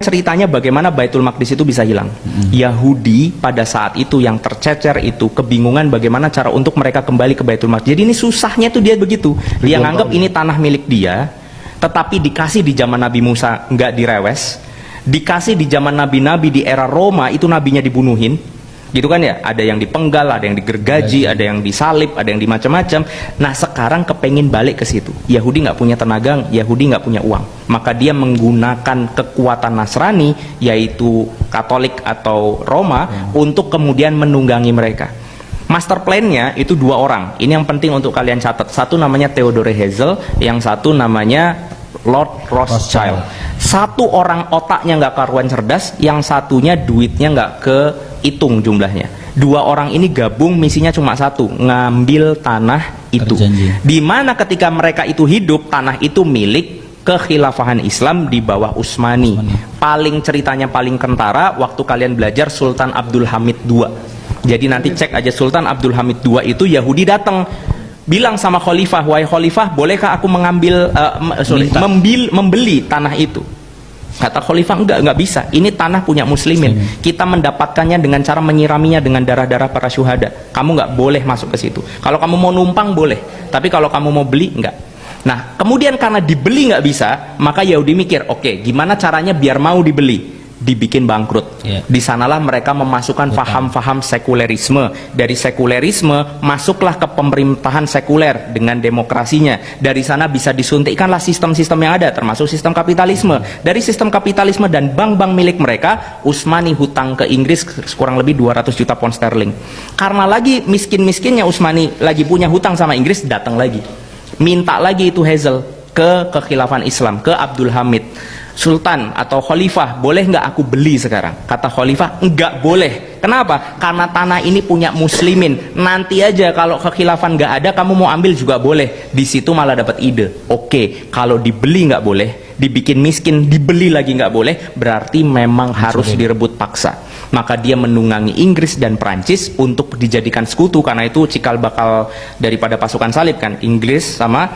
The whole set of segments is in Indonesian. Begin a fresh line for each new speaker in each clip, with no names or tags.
Ceritanya bagaimana Baitul Maqdis itu bisa hilang. Yahudi pada saat itu yang tercecer itu kebingungan bagaimana cara untuk mereka kembali ke Baitul Maqdis. Jadi ini susahnya tuh dia begitu. Dia nganggap ini tanah milik dia, tetapi dikasih di zaman Nabi Musa nggak direwes, dikasih di zaman nabi-nabi di era Roma itu nabinya dibunuhin. Gitu kan ya, ada yang dipenggal, ada yang digergaji, ada yang disalib, ada yang dimacam-macam. Nah sekarang kepengin balik ke situ. Yahudi nggak punya tenaga, Yahudi nggak punya uang, maka dia menggunakan kekuatan Nasrani yaitu Katolik atau Roma untuk kemudian menunggangi mereka. Master plan-nya itu dua orang. Ini yang penting untuk kalian catat. Satu namanya Theodore Herzl, yang satu namanya Lord Rothschild. Satu orang otaknya nggak karuan cerdas, yang satunya duitnya nggak kehitung jumlahnya. Dua orang ini gabung, misinya cuma satu, ngambil tanah itu. Dimana ketika mereka itu hidup, tanah itu milik kekhilafahan Islam di bawah Utsmani. Paling ceritanya paling kentara waktu kalian belajar Sultan Abdul Hamid II. Jadi nanti cek aja Sultan Abdul Hamid II itu Yahudi datang bilang sama khalifah, wahai khalifah, bolehkah aku mengambil membeli tanah itu? Kata khalifah, enggak bisa, ini tanah punya muslimin, kita mendapatkannya dengan cara menyiraminya dengan darah-darah para syuhada, kamu nggak boleh masuk ke situ. Kalau kamu mau numpang boleh, tapi kalau kamu mau beli enggak. Nah kemudian karena dibeli nggak bisa, maka Yahudi mikir, oke, gimana caranya biar mau dibeli? Dibikin bangkrut. Di sanalah mereka memasukkan faham-faham sekulerisme. Dari sekulerisme masuklah ke pemerintahan sekuler dengan demokrasinya. Dari sana bisa disuntikkanlah sistem-sistem yang ada, termasuk sistem kapitalisme. Dari sistem kapitalisme dan bank-bank milik mereka, Utsmani hutang ke Inggris kurang lebih 200 juta pound sterling. Karena lagi miskin-miskinnya Utsmani lagi punya hutang sama Inggris, datang lagi, minta lagi itu Herzl ke kekhilafan Islam, ke Abdul Hamid. Sultan atau khalifah, boleh nggak aku beli sekarang? Kata khalifah, enggak boleh. Kenapa? Karena tanah ini punya muslimin. Nanti aja kalau kekhilafan nggak ada, kamu mau ambil juga boleh. Di situ malah dapat ide. Oke, kalau dibeli nggak boleh, dibikin miskin, dibeli lagi nggak boleh, berarti memang harus direbut paksa. Maka dia menunggangi Inggris dan Prancis untuk dijadikan sekutu, karena itu cikal bakal daripada pasukan salib kan, Inggris sama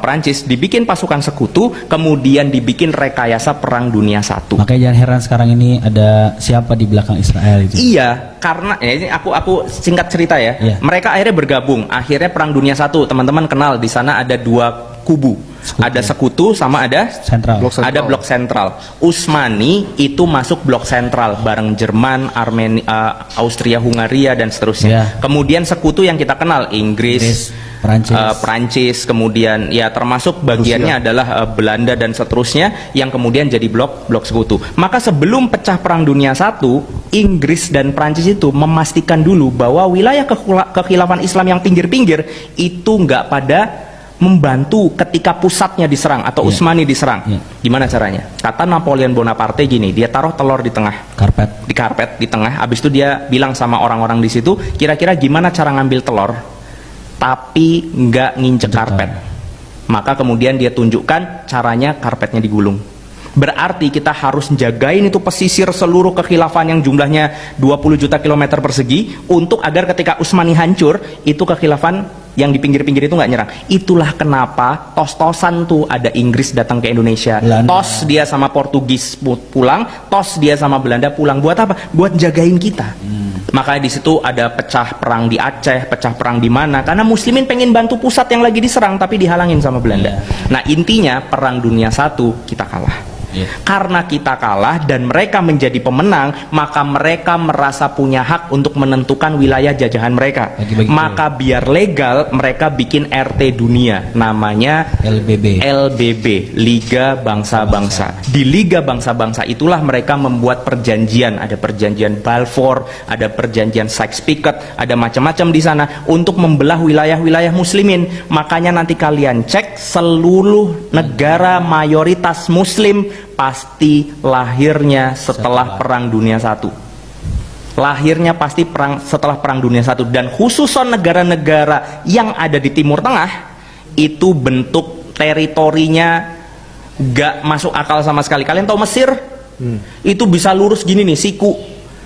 Prancis dibikin pasukan sekutu, kemudian dibikin rekayasa perang dunia satu.
Makanya jangan heran sekarang ini ada siapa di belakang Israel itu.
Iya, karena ya ini aku singkat cerita ya. Mereka akhirnya bergabung, akhirnya perang dunia satu. Teman-teman kenal di sana ada dua kubu. Ada sekutu sama ada
sentral.
Ada blok sentral. Utsmani itu masuk blok sentral bareng Jerman, Armenia, Austria, Hungaria dan seterusnya. Kemudian sekutu yang kita kenal Inggris, Prancis, kemudian ya termasuk bagiannya adalah Belanda dan seterusnya yang kemudian jadi blok sekutu. Maka sebelum pecah perang dunia satu, Inggris dan Prancis itu memastikan dulu bahwa wilayah kekhilafan Islam yang pinggir-pinggir itu nggak pada membantu ketika pusatnya diserang atau Utsmani diserang. Gimana caranya? Kata Napoleon Bonaparte gini, dia taruh telur di tengah karpet di tengah. Habis itu dia bilang sama orang-orang di situ, kira-kira gimana cara ngambil telur tapi nggak nginjek karpet. Maka kemudian dia tunjukkan caranya, karpetnya digulung. Berarti kita harus jagain itu pesisir seluruh kekhilafan yang jumlahnya 20 juta kilometer persegi, untuk agar ketika Utsmani hancur, itu kekhilafan yang di pinggir-pinggir itu nggak nyerang. Itulah kenapa tos-tosan tuh ada Inggris datang ke Indonesia, tos dia sama Portugis pulang, tos dia sama Belanda pulang. Buat apa? Buat jagain kita. Makanya di situ ada pecah perang di Aceh, pecah perang di mana? Karena Muslimin pengen bantu pusat yang lagi diserang, tapi dihalangin sama Belanda. Nah intinya perang dunia satu kita kalah. Karena kita kalah dan mereka menjadi pemenang, maka mereka merasa punya hak untuk menentukan wilayah jajahan mereka. Maka biar legal, mereka bikin RT dunia, namanya LBB, Liga Bangsa-Bangsa. Di Liga Bangsa-Bangsa itulah mereka membuat perjanjian, ada perjanjian Balfour, ada perjanjian Sykes-Picot, ada macam-macam di sana untuk membelah wilayah-wilayah muslimin. Makanya nanti kalian cek seluruh negara mayoritas muslim pasti lahirnya setelah Perang Dunia I. Lahirnya pasti setelah Perang Dunia I. Dan khususon negara-negara yang ada di Timur Tengah, itu bentuk teritorinya gak masuk akal sama sekali. Kalian tahu Mesir? Itu bisa lurus gini nih, siku.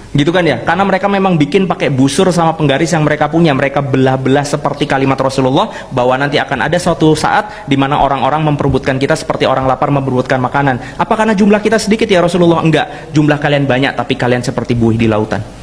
Gitu kan ya? Karena mereka memang bikin pakai busur sama penggaris yang mereka punya. Mereka belah-belah seperti kalimat Rasulullah bahwa nanti akan ada suatu saat di mana orang-orang memperebutkan kita seperti orang lapar memperebutkan makanan. Apa karena jumlah kita sedikit ya Rasulullah? Enggak. Jumlah kalian banyak tapi kalian seperti buih di lautan.